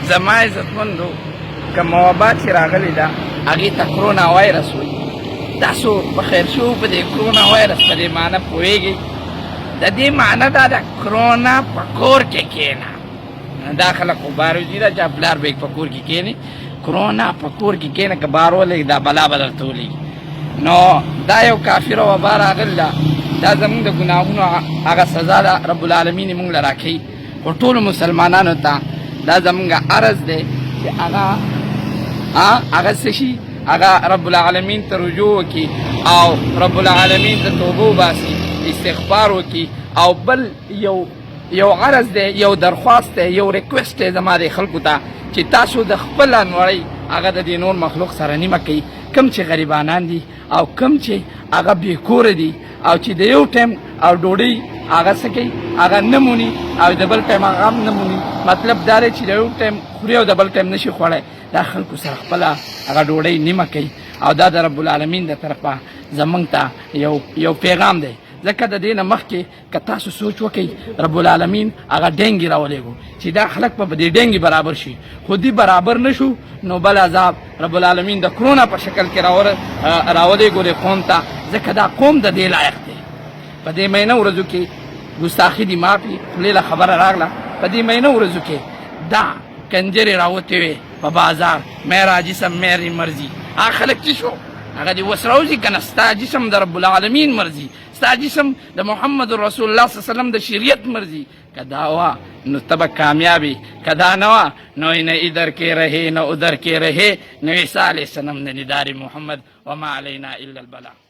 زما عزتمندو کوم وبا چې راغلې ده هغې ته کرونا وایرس وایي. تاسو په خیر شو په دې کرونا وایرس په دې معنی پوهېږئ؟ د دې معنی دا ده کرونا په کور کې کښېنه. دا خلک خو بار وځي ده چې پلار به یې په کور کې کښېني. کرونا په کور کې کښېنه که بار ولګي دا بلا به درته ولګي. نو دا یو کافره وبا راغلې ده. دا زمونږ د ګناهونو هغه سزا ده رب العالمین یې مونږ له راکوي. خو ټولو مسلمانانو ته دا زمونږ عرض دی چې هغه څه شي هغه رب العالمین ته رجوع وکړي او رب العالمین ته توبه وباسي، استغفار وکړي. او بل یو عرض دی، یو درخواست دی، یو ریکویسټ دی زما د خلکو ته چې تاسو د خپل انوړی هغه د دې نور مخلوق سره نیمه کوي. کم چې غریبانان دي او کم چې هغه بېکوره دي او چې د یو ټایم او ډوډۍ هغه څه کوي هغه نه موني او د بل ټایم هغه هم نه موني. مطلب دا دی چې د یو ټایم خوري او د بل ټایم نشي خوړی. دا خلکو سره خپله هغه ډوډۍ نیمه کوي او دا د رب العالمین د طرفه زمونږ ته یو پیغام دی. ځکه د دې نه مخکې که تاسو سوچ وکئ رب العالمین هغه ډینګي راولېږو چې دا خلک په دې ډینګي برابر شي، خو دې برابر نه شو نو بل عذاب رب العالمین د کرونا په شکل کې راولېږو دې قوم ته. ځکه دا قوم د دې لایق دی. په دې مهینه ورځو کې ګستاخي دي معافي خولې له خبره راغله. په دې مهینه ورځو کې دا کنجرې راوتې وې په بازار میرا جسم میری مرضي. هغه خلک چې شو هغه دې اوس راوځي که نه ستا جسم د رب العالمین مرضي، ستا جسم د محمد رسول الله صلی الله علیه وسلم د شریعت مرضی. که دا وا نو ته به کامیابی، که دا نه وا نو نه ادھر کې رہے نہ ادھر کې رہے. نو عیسی علیہ السلام د ندار محمد وما علینا الا البلاغ.